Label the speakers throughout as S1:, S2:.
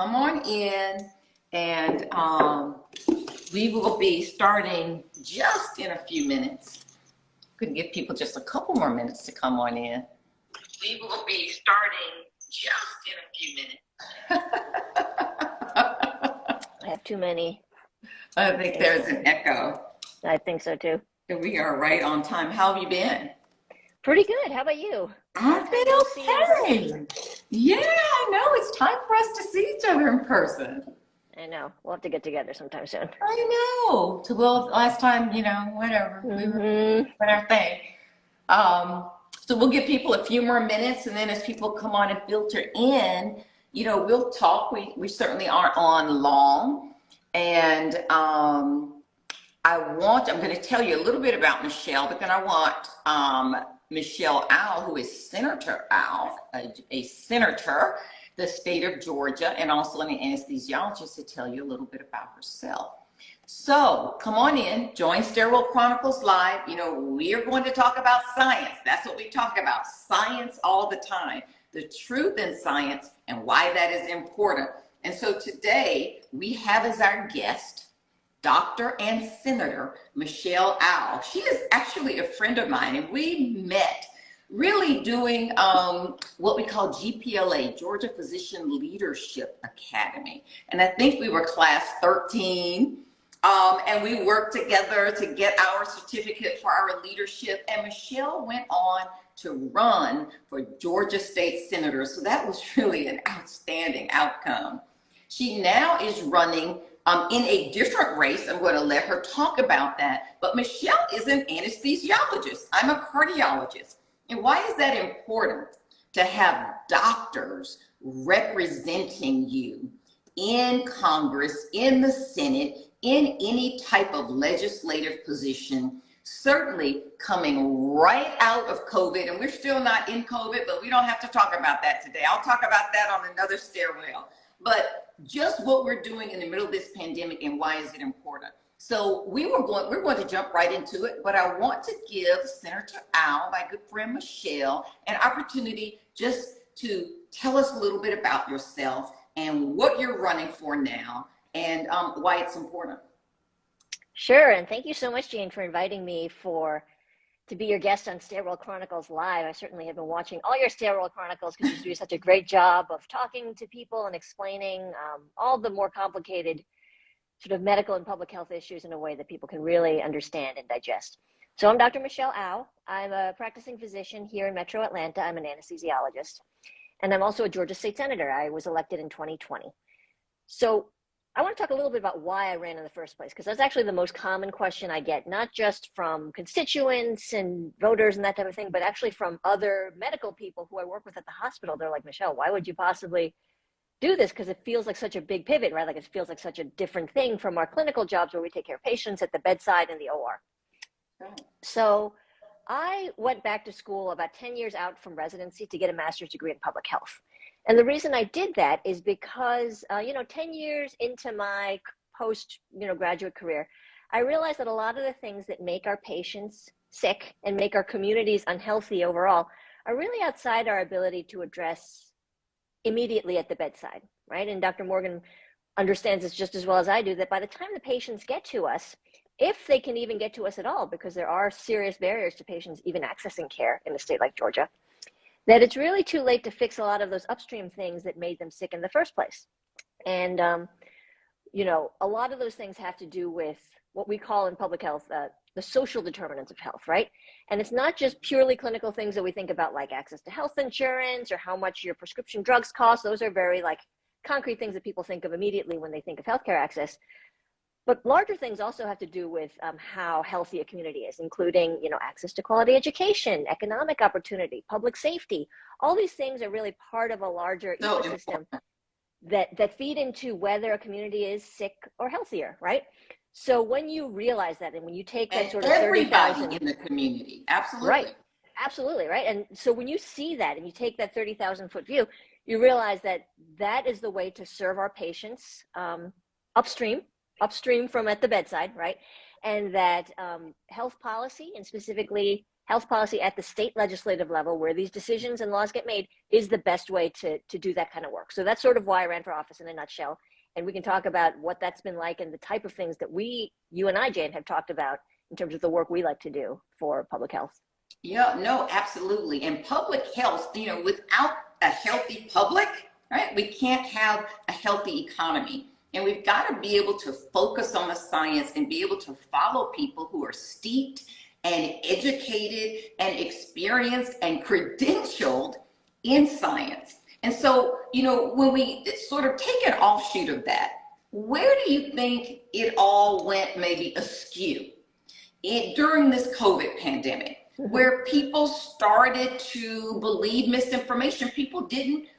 S1: Come on in, and we will be starting just in a few minutes. Could give people just a couple more minutes to come on in. We will be starting just in a few minutes.
S2: I have too many.
S1: I think there's an echo.
S2: I think so too.
S1: And we are right on time. How have you been?
S2: Pretty good. How about you?
S1: I've been okay. Yeah, I know. It's time for us to see each other in person.
S2: I know. We'll have to get together sometime soon.
S1: I know. Well, last time, whatever. We were doing our thing. So we'll give people a few more minutes, and then as people come on and filter in, we'll talk. We certainly aren't on long. And I'm going to tell you a little bit about Michelle, but then I want Michelle Au, who is Senator Au, a senator, the state of Georgia, and also an anesthesiologist, to tell you a little bit about herself. So come on in, join Stairwell Chronicles Live. We are going to talk about science. That's what we talk about, science all the time, the truth in science and why that is important. And so today we have as our guest, Dr. and Senator Michelle Au. She is actually a friend of mine, and we met really doing what we call GPLA, Georgia Physician Leadership Academy. And I think we were class 13, and we worked together to get our certificate for our leadership. And Michelle went on to run for Georgia State Senator. So that was really an outstanding outcome. She now is running in a different race. I'm going to let her talk about that. But Michelle is an anesthesiologist. I'm a cardiologist. And why is that important to have doctors representing you in Congress, in the Senate, in any type of legislative position, certainly coming right out of COVID? And we're still not in COVID, but we don't have to talk about that today. I'll talk about that on another stairwell. But just what we're doing in the middle of this pandemic and why is it important. So we're going to jump right into it, but I want to give Senator Au, my good friend Michelle, an opportunity just to tell us a little bit about yourself and what you're running for now and why it's important.
S2: Sure, and thank you so much, Jane, for inviting me to be your guest on Stairwell Chronicles Live. I certainly have been watching all your Stairwell Chronicles because you do such a great job of talking to people and explaining all the more complicated sort of medical and public health issues in a way that people can really understand and digest. So I'm Dr. Michelle Au. I'm a practicing physician here in Metro Atlanta. I'm an anesthesiologist, and I'm also a Georgia State Senator. I was elected in 2020. So I want to talk a little bit about why I ran in the first place, because that's actually the most common question I get, not just from constituents and voters and that type of thing, but actually from other medical people who I work with at the hospital. They're like, Michelle, why would you possibly do this? Because it feels like such a big pivot, right? Like it feels like such a different thing from our clinical jobs where we take care of patients at the bedside in the OR. So I went back to school about 10 years out from residency to get a master's degree in public health. And the reason I did that is because, 10 years into my graduate career, I realized that a lot of the things that make our patients sick and make our communities unhealthy overall are really outside our ability to address immediately at the bedside, right? And Dr. Morgan understands this just as well as I do, that by the time the patients get to us, if they can even get to us at all, because there are serious barriers to patients even accessing care in a state like Georgia, that it's really too late to fix a lot of those upstream things that made them sick in the first place. And, a lot of those things have to do with what we call in public health, the social determinants of health, right? And it's not just purely clinical things that we think about, like access to health insurance or how much your prescription drugs cost. Those are very concrete things that people think of immediately when they think of healthcare access. But larger things also have to do with how healthy a community is, including, access to quality education, economic opportunity, public safety. All these things are really part of a larger ecosystem that feed into whether a community is sick or healthier, right? So when you realize that, and when you take that sort of 30,000
S1: in the community, absolutely.
S2: Right, absolutely, right. And so when you see that and you take that 30,000-foot view, you realize that that is the way to serve our patients upstream from at the bedside, right? And that health policy, and specifically health policy at the state legislative level, where these decisions and laws get made, is the best way to do that kind of work. So that's sort of why I ran for office in a nutshell. And we can talk about what that's been like and the type of things that you and I, Jane, have talked about in terms of the work we like to do for public health.
S1: Yeah, no, absolutely. And public health, without a healthy public, right, we can't have a healthy economy. And we've got to be able to focus on the science and be able to follow people who are steeped and educated and experienced and credentialed in science. And so, when we sort of take an offshoot of that, where do you think it all went maybe askew during this COVID pandemic, where people started to believe misinformation? People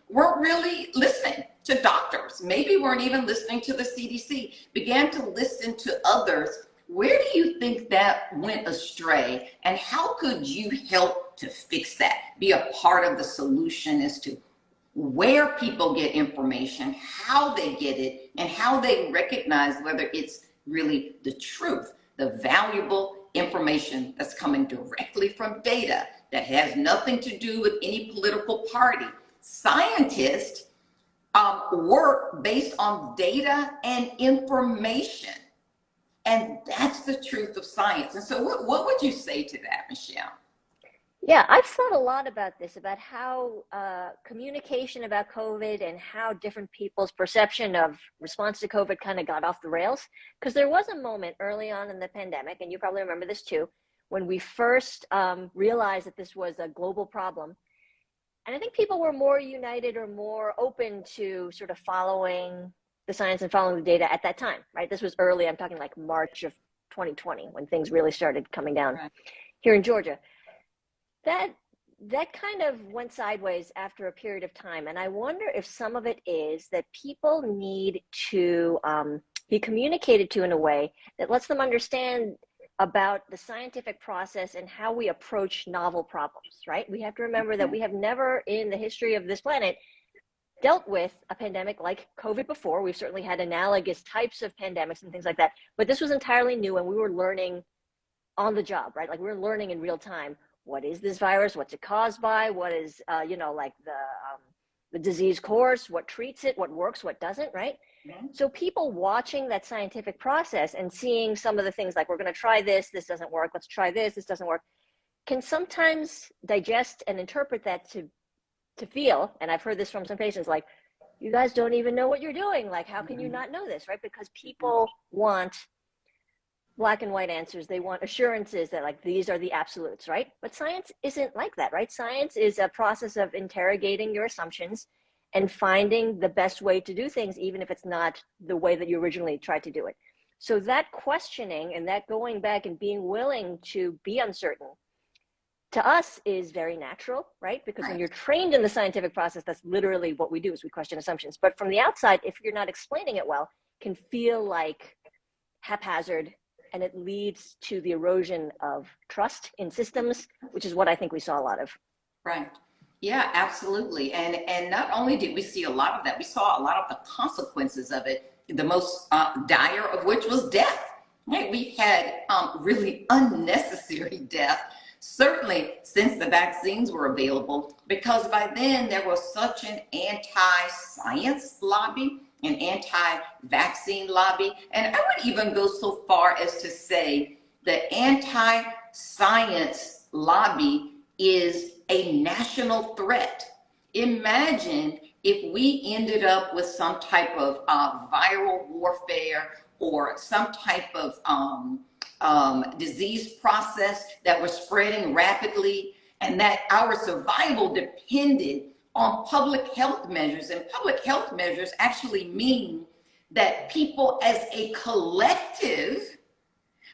S1: weren't really listening to doctors, maybe weren't even listening to the CDC, began to listen to others. Where do you think that went astray, and how could you help to fix that? Be a part of the solution as to where people get information, how they get it, and how they recognize whether it's really the truth, the valuable information that's coming directly from data that has nothing to do with any political party. Scientists work based on data and information. And that's the truth of science. And so what would you say to that, Michelle?
S2: Yeah, I've thought a lot about this, about how communication about COVID and how different people's perception of response to COVID kind of got off the rails. Because there was a moment early on in the pandemic, and you probably remember this too, when we first realized that this was a global problem. And I think people were more united or more open to sort of following the science and following the data at that time, right? This was early, I'm talking like March of 2020, when things really started coming down here in Georgia. That kind of went sideways after a period of time. And I wonder if some of it is that people need to be communicated to in a way that lets them understand about the scientific process and how we approach novel problems, right? We have to remember that we have never in the history of this planet dealt with a pandemic like COVID before. We've certainly had analogous types of pandemics and things like that, but this was entirely new, and we were learning on the job, right? Like we were learning in real time. What is this virus? What's it caused by? What is, like the disease course? What treats it? What works? What doesn't, right? Mm-hmm. So people watching that scientific process and seeing some of the things like, we're going to try this doesn't work. Let's try this doesn't work, can sometimes digest and interpret that to feel, and I've heard this from some patients, like, you guys don't even know what you're doing. Like, how can you not know this, right? Because people want black and white answers. They want assurances that like these are the absolutes, right? But science isn't like that, right? Science is a process of interrogating your assumptions and finding the best way to do things, even if it's not the way that you originally tried to do it. So that questioning and that going back and being willing to be uncertain, to us, is very natural, right? Because when you're trained in the scientific process, that's literally what we do, is we question assumptions. But from the outside, if you're not explaining it well, can feel like haphazard, and it leads to the erosion of trust in systems, which is what I think we saw a lot of.
S1: Right. Yeah, absolutely. And not only did we see a lot of that, we saw a lot of the consequences of it, the most dire of which was death. Right? We've had really unnecessary death, certainly since the vaccines were available, because by then there was such an anti-science lobby, an anti-vaccine lobby, and I would even go so far as to say the anti-science lobby is a national threat. Imagine if we ended up with some type of viral warfare or some type of disease process that was spreading rapidly, and that our survival depended on public health measures. And public health measures actually mean that people as a collective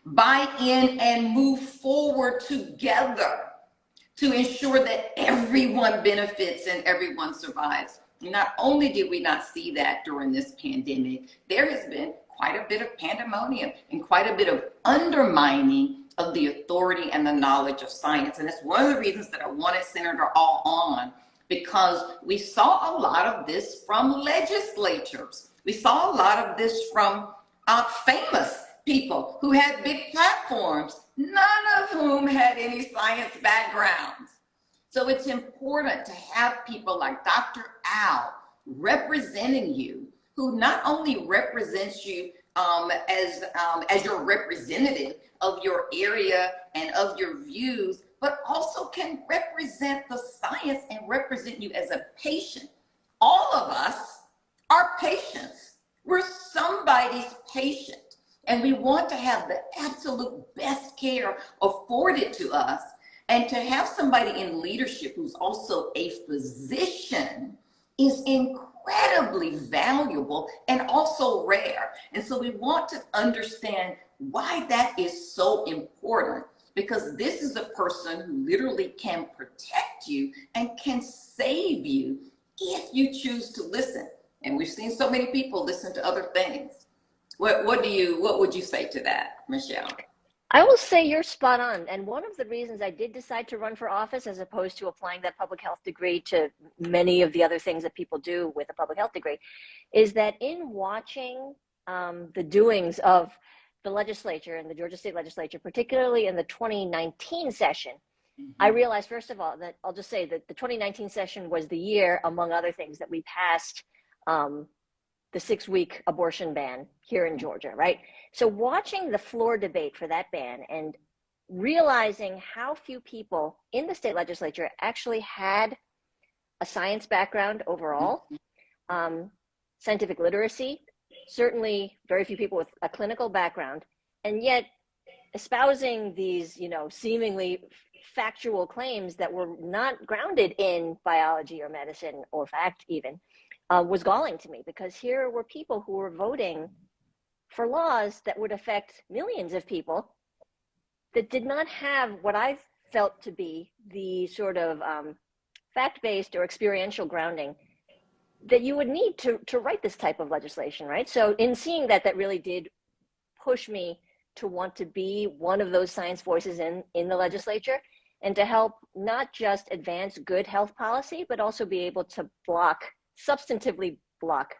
S1: buy in and move forward together to ensure that everyone benefits and everyone survives. Not only did we not see that during this pandemic, there has been quite a bit of pandemonium and quite a bit of undermining of the authority and the knowledge of science. And it's one of the reasons that I wanted Senator All on, because we saw a lot of this from legislatures. We saw a lot of this from famous people who had big platforms, none of whom had any science backgrounds. So it's important to have people like Dr. Al representing you, who not only represents you as your representative of your area and of your views, but also can represent the science and represent you as a patient. All of us are patients. We're somebody's patient. And we want to have the absolute best care afforded to us. And to have somebody in leadership who's also a physician is incredibly valuable and also rare. And so we want to understand why that is so important, because this is a person who literally can protect you and can save you if you choose to listen. And we've seen so many people listen to other things. What would you say to that, Michelle?
S2: I will say you're spot on. And one of the reasons I did decide to run for office, as opposed to applying that public health degree to many of the other things that people do with a public health degree, is that in watching the doings of the legislature and the Georgia State Legislature, particularly in the 2019 session, I realized, first of all, that I'll just say that the 2019 session was the year, among other things, that we passed the 6-week abortion ban here in Georgia, right? So watching the floor debate for that ban and realizing how few people in the state legislature actually had a science background overall, scientific literacy, certainly very few people with a clinical background, and yet espousing these, seemingly factual claims that were not grounded in biology or medicine or fact even, was galling to me, because here were people who were voting for laws that would affect millions of people that did not have what I felt to be the sort of fact-based or experiential grounding that you would need to write this type of legislation, right? So in seeing that, that really did push me to want to be one of those science voices in the legislature, and to help not just advance good health policy, but also be able to substantively block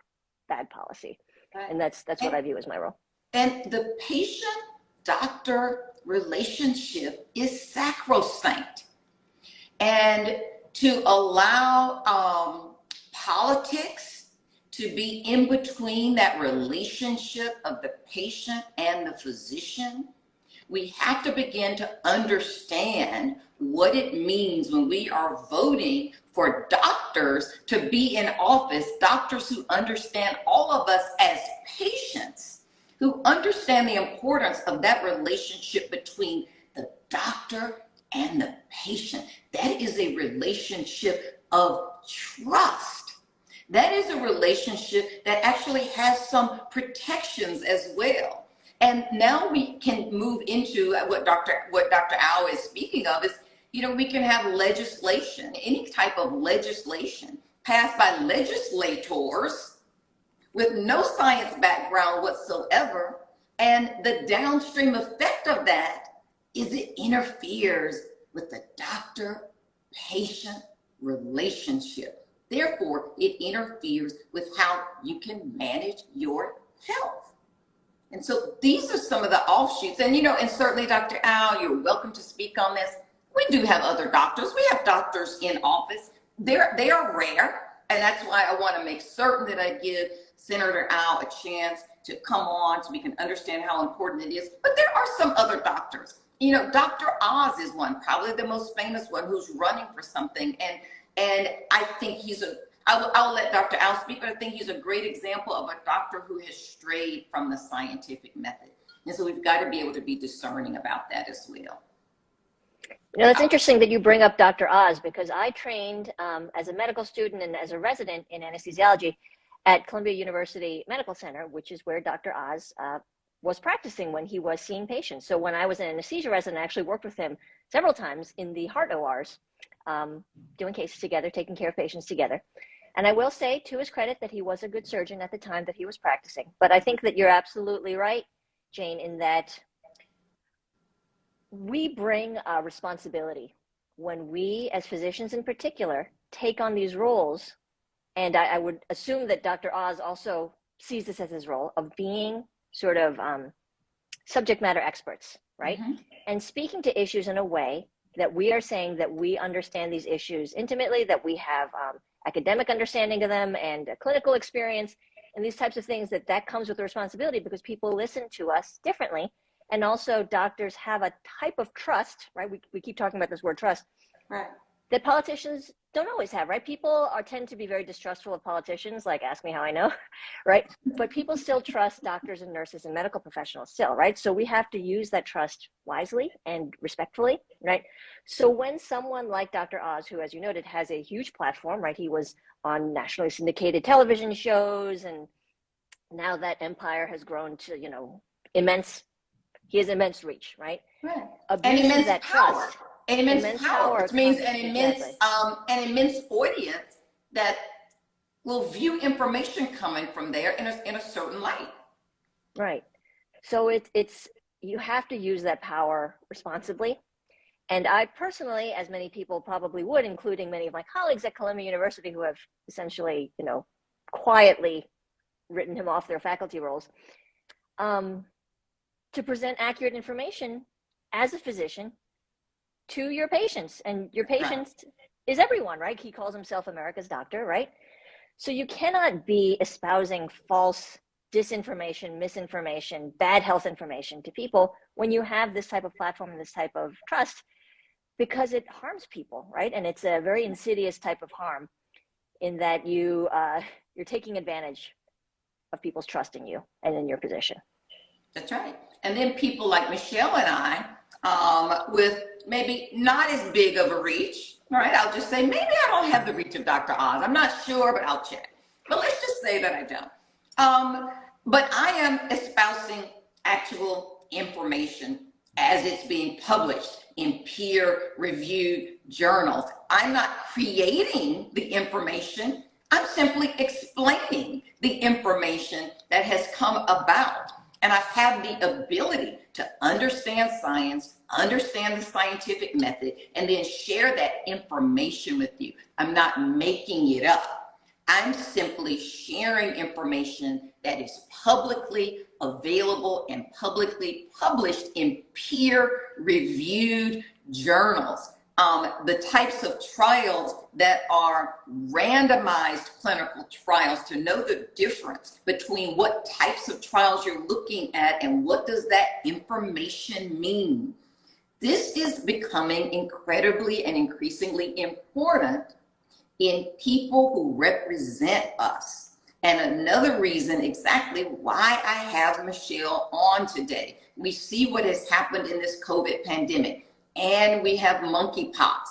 S2: bad policy. And that's what I view as my role.
S1: And the patient-doctor relationship is sacrosanct. And to allow politics to be in between that relationship of the patient and the physician, we have to begin to understand what it means when we are voting for doctors to be in office, doctors who understand all of us as patients, who understand the importance of that relationship between the doctor and the patient. That is a relationship of trust. That is a relationship that actually has some protections as well. And now we can move into what Dr. Al is speaking of is, we can have legislation, any type of legislation passed by legislators with no science background whatsoever. And the downstream effect of that is it interferes with the doctor-patient relationship. Therefore, it interferes with how you can manage your health. And so these are some of the offshoots. And, and certainly, Dr. Al, you're welcome to speak on this. We do have other doctors. We have doctors in office. They are rare. And that's why I want to make certain that I give Senator Al a chance to come on so we can understand how important it is. But there are some other doctors. Dr. Oz is one, probably the most famous one, who's running for something. And I think I'll let Dr. Al speak, but I think he's a great example of a doctor who has strayed from the scientific method. And so we've got to be able to be discerning about that as well.
S2: It's interesting that you bring up Dr. Oz, because I trained as a medical student and as a resident in anesthesiology at Columbia University Medical Center, which is where Dr. Oz was practicing when he was seeing patients. So when I was an anesthesia resident, I actually worked with him several times in the heart ORs, doing cases together, taking care of patients together. And I will say, to his credit, that he was a good surgeon at the time that he was practicing. But I think that you're absolutely right, Jane, in that we bring a responsibility when we, as physicians in particular, take on these roles. And I would assume that Dr. Oz also sees this as his role of being sort of subject matter experts, right?
S1: Mm-hmm.
S2: And speaking to issues in a way that we are saying that we understand these issues intimately, that we have academic understanding of them and clinical experience and these types of things, that comes with the responsibility because people listen to us differently. And also doctors have a type of trust, right? We keep talking about this word trust,
S1: Right.
S2: that politicians don't always have, right? People tend to be very distrustful of politicians, like ask me how I know, right? But people still trust doctors and nurses and medical professionals still, right? So we have to use that trust wisely and respectfully, right? So when someone like Dr. Oz, who, as you noted, has a huge platform, right? He was on nationally syndicated television shows, and now that empire has grown to, he has immense reach, right?
S1: Right. And
S2: Abuse of
S1: immense
S2: that
S1: power.
S2: trust,
S1: And immense power,
S2: power
S1: which means
S2: comes exactly.
S1: an immense audience that will view information coming from there in a certain light.
S2: Right. So it's you have to use that power responsibly. And I personally, as many people probably would, including many of my colleagues at Columbia University who have essentially, quietly written him off their faculty roles, to present accurate information as a physician to your patients. And your patients is everyone, right? He calls himself America's doctor, right? So you cannot be espousing false disinformation, misinformation, bad health information to people when you have this type of platform and this type of trust, because it harms people, right? And it's a very insidious type of harm in that you're taking advantage of people's trust in you and in your position.
S1: That's right. And then people like Michelle and I, with maybe not as big of a reach, right? I'll just say, maybe I don't have the reach of Dr. Oz. I'm not sure, but I'll check. But let's just say that I don't. But I am espousing actual information as it's being published in peer-reviewed journals. I'm not creating the information. I'm simply explaining the information that has come about. And I have the ability to understand science, understand the scientific method, and then share that information with you. I'm not making it up. I'm simply sharing information that is publicly available and publicly published in peer-reviewed journals. The types of trials that are randomized clinical trials, to know the difference between what types of trials you're looking at and what does that information mean. This is becoming incredibly and increasingly important in people who represent us. And another reason exactly why I have Michelle on today. We see what has happened in this COVID pandemic. And we have monkeypox,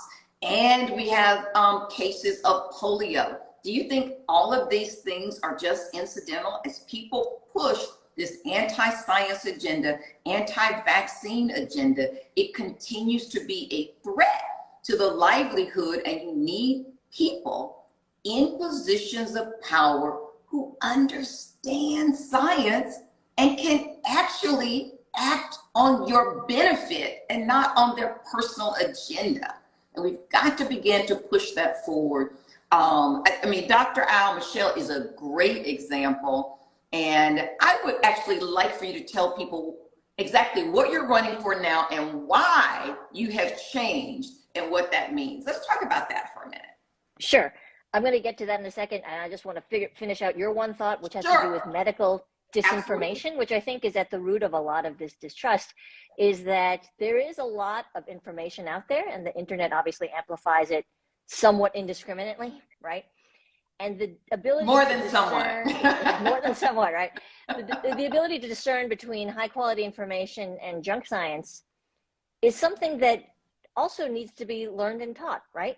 S1: and we have cases of polio. Do you think all of these things are just incidental as people push this anti-science agenda, anti-vaccine agenda? It continues to be a threat to the livelihood, and you need people in positions of power who understand science and can actually act on your benefit and not on their personal agenda. And we've got to begin to push that forward. I mean, Dr. Al, Michelle is a great example. And I would actually like for you to tell people exactly what you're running for now and why you have changed and what that means. Let's talk about that for a minute.
S2: Sure. I'm going to get to that in a second. And I just want to finish out your one thought, which has to do with medical disinformation, Absolutely. Which I think is at the root of a lot of this distrust, is that there is a lot of information out there, and the internet obviously amplifies it somewhat indiscriminately, right? And the ability
S1: more than somewhat,
S2: right? The ability to discern between high quality information and junk science is something that also needs to be learned and taught, right?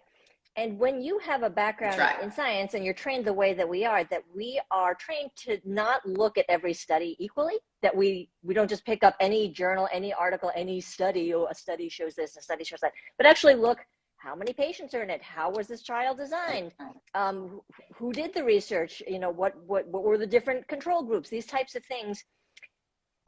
S2: And when you have a background in science and you're trained the way that we are trained to not look at every study equally, that we don't just pick up any journal, any article, any study, a study shows this, a study shows that, but actually look, how many patients are in it? How was this trial designed? Who did the research? What were the different control groups? These types of things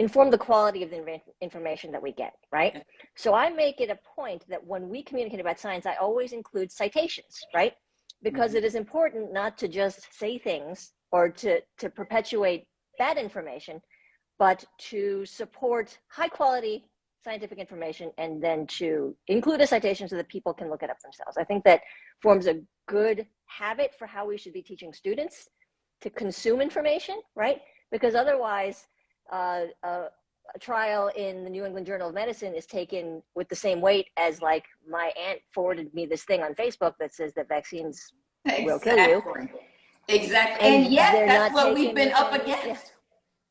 S2: inform the quality of the information that we get, right? So I make it a point that when we communicate about science, I always include citations, right? Because it is important not to just say things or to perpetuate bad information, but to support high quality scientific information and then to include a citation so that people can look it up themselves. I think that forms a good habit for how we should be teaching students to consume information, right? Because otherwise, a trial in the New England Journal of Medicine is taken with the same weight as, like, my aunt forwarded me this thing on Facebook that says that vaccines will kill you.
S1: Exactly. And yet that's what we've been up against.
S2: Yeah.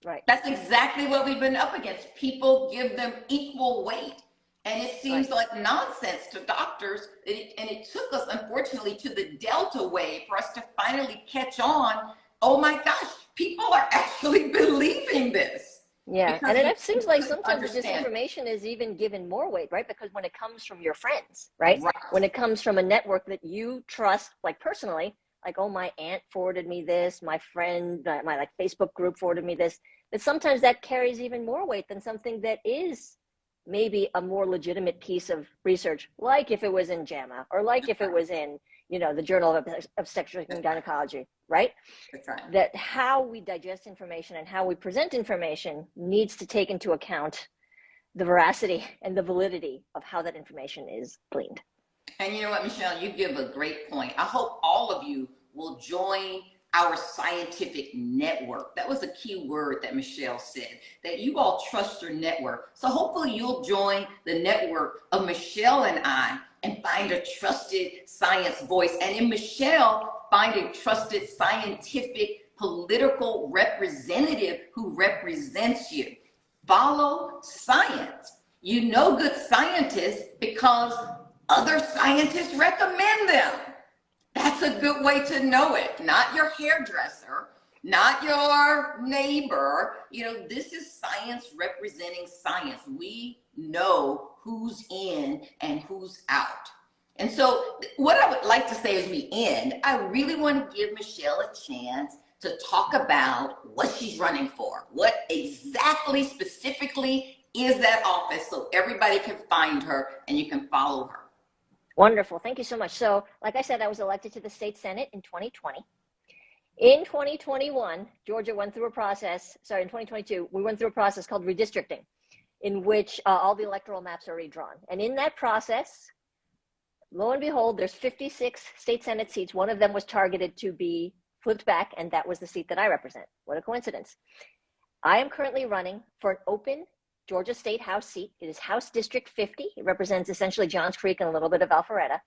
S2: Right.
S1: That's exactly what we've been up against. People give them equal weight. And it seems like nonsense to doctors. And it took us, unfortunately, to the Delta wave for us to finally catch on. Oh my gosh, people are actually believing this.
S2: Yeah, and it seems like sometimes the disinformation is even given more weight, right? Because when it comes from your friends, right? When it comes from a network that you trust, like personally, like, oh, my aunt forwarded me this, my friend, my like Facebook group forwarded me this, that sometimes that carries even more weight than something that is maybe a more legitimate piece of research, like if it was in JAMA or like if it was in, you know, the Journal of Obstetrics and Gynecology, right?
S1: That's right.
S2: That how we digest information and how we present information needs to take into account the veracity and the validity of how that information is gleaned.
S1: And you know what, Michelle, you give a great point. I hope all of you will join our scientific network. That was a key word that Michelle said, that you all trust your network. So hopefully you'll join the network of Michelle and I and find a trusted science voice. And in Michelle, find a trusted scientific political representative who represents you. Follow science. You know good scientists because other scientists recommend them. That's a good way to know it. Not your hairdresser, not your neighbor. You know, this is science representing science. We know who's in and who's out. And so what I would like to say as we end, I really want to give Michelle a chance to talk about what she's running for. What exactly, specifically is that office so everybody can find her and you can follow her.
S2: Wonderful. Thank you so much. So, like I said, I was elected to the state Senate in 2020. In 2021, Georgia went through a process, sorry, in 2022, we went through a process called redistricting, in which all the electoral maps are redrawn. And in that process, lo and behold, there's 56 state Senate seats. One of them was targeted to be flipped back, and that was the seat that I represent. What a coincidence. I am currently running for an open Georgia State House seat. It is House District 50. It represents essentially Johns Creek and a little bit of Alpharetta,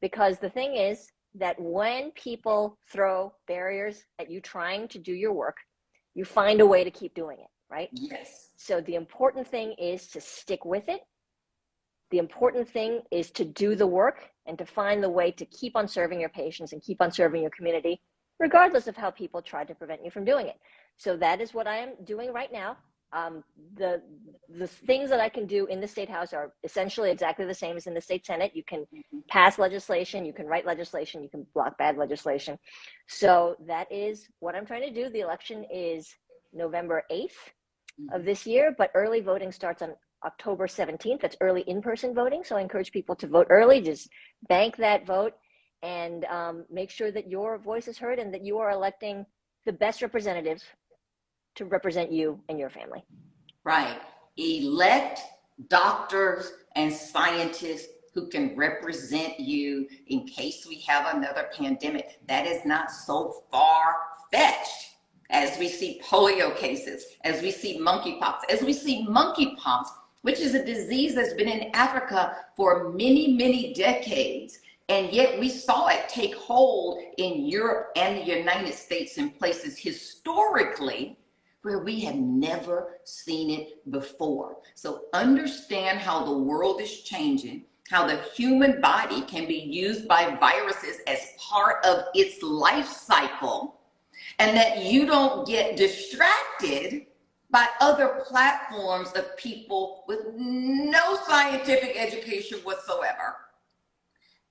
S2: because the thing is that when people throw barriers at you trying to do your work, you find a way to keep doing it, right?
S1: Yes.
S2: So the important thing is to stick with it. The important thing is to do the work and to find the way to keep on serving your patients and keep on serving your community, regardless of how people try to prevent you from doing it. So that is what I am doing right now. The things that I can do in the State House are essentially exactly the same as in the State Senate. You can pass legislation, you can write legislation, you can block bad legislation. So that is what I'm trying to do. The election is November 8th of this year, but early voting starts on October 17th. That's early in-person voting. So I encourage people to vote early. Just bank that vote and make sure that your voice is heard and that you are electing the best representatives to represent you and your family.
S1: Right. Elect doctors and scientists who can represent you in case we have another pandemic. That is not so far-fetched as we see polio cases, as we see monkeypox, which is a disease that's been in Africa for many, many decades. And yet we saw it take hold in Europe and the United States in places historically where we have never seen it before. So understand how the world is changing, how the human body can be used by viruses as part of its life cycle, and that you don't get distracted by other platforms of people with no scientific education whatsoever.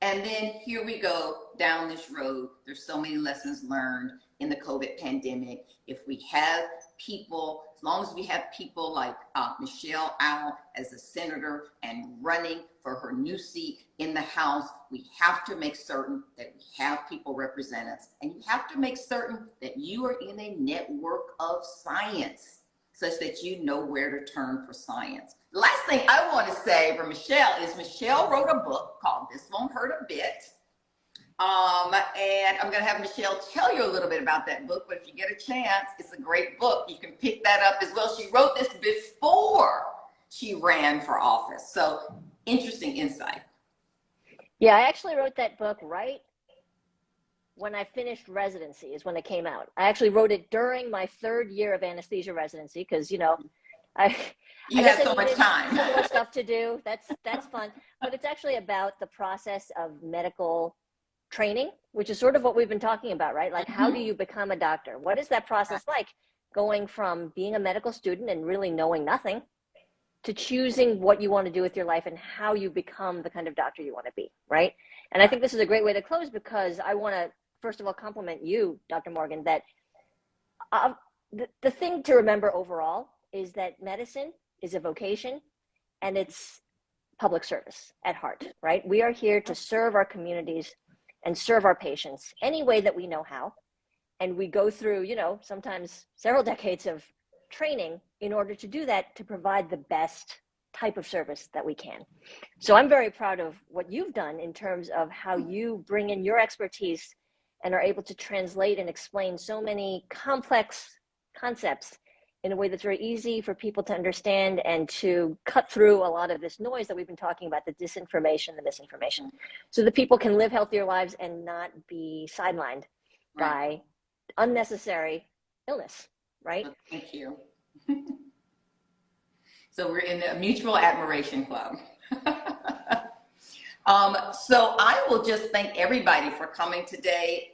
S1: And then here we go down this road. There's so many lessons learned in the COVID pandemic. If we have people, as long as we have people like Michelle Au as a senator and running for her new seat in the House, we have to make certain that we have people represent us. And you have to make certain that you are in a network of science. such that you know where to turn for science. The last thing I want to say for Michelle is Michelle wrote a book called This Won't Hurt a Bit. And I'm going to have Michelle tell you a little bit about that book, but if you get a chance, it's a great book. You can pick that up as well. She wrote this before she ran for office. So interesting insight.
S2: Yeah, I actually wrote that book right when I finished residency is when it came out. I actually wrote it during my 3rd year of anesthesia residency because, you know, I
S1: have so much time.
S2: Some more stuff to do. That's fun. But it's actually about the process of medical training, which is sort of what we've been talking about, right? Like, how do you become a doctor? What is that process like, going from being a medical student and really knowing nothing to choosing what you want to do with your life and how you become the kind of doctor you want to be, right? And I think this is a great way to close because I want to, first of all, compliment you, Dr. Morgan, that the thing to remember overall is that medicine is a vocation and it's public service at heart, right? We are here to serve our communities and serve our patients any way that we know how. And we go through, you know, sometimes several decades of training in order to do that, to provide the best type of service that we can. So I'm very proud of what you've done in terms of how you bring in your expertise and are able to translate and explain so many complex concepts in a way that's very easy for people to understand and to cut through a lot of this noise that we've been talking about, the disinformation, the misinformation, so that people can live healthier lives and not be sidelined by unnecessary illness, right?
S1: Thank you. So we're in the Mutual Admiration Club. So I will just thank everybody for coming today.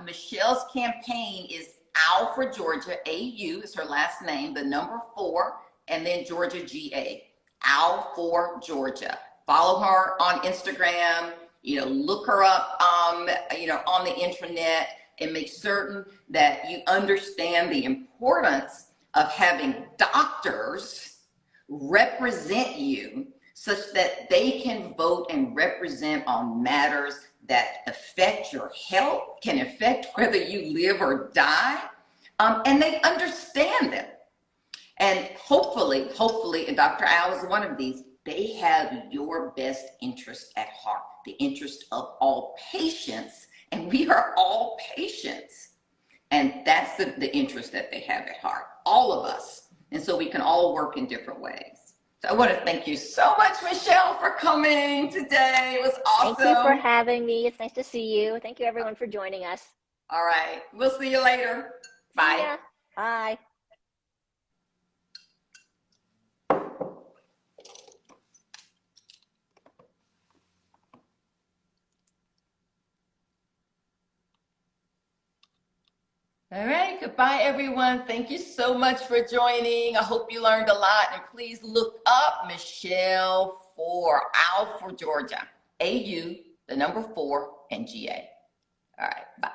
S1: Michelle's campaign is OW for Georgia. AU is her last name, the number 4, and then Georgia, GA. OW for Georgia. Follow her on Instagram. You know, look her up. You know, on the intranet, and make certain that you understand the importance of having doctors represent you such that they can vote and represent on matters that affect your health, can affect whether you live or die, and they understand them. And hopefully, and Dr. Al is one of these, they have your best interest at heart, the interest of all patients, and we are all patients. And that's the interest that they have at heart, all of us. And so we can all work in different ways. So I want to thank you so much, Michelle, for coming today. It was awesome.
S2: Thank you for having me. It's nice to see you. Thank you, everyone, for joining us.
S1: All right. We'll see you later. Bye.
S2: See ya. Bye.
S1: All right, goodbye everyone. Thank you so much for joining. I hope you learned a lot, and please look up Michelle for OW for Georgia. AU, the number 4, and GA. All right, bye.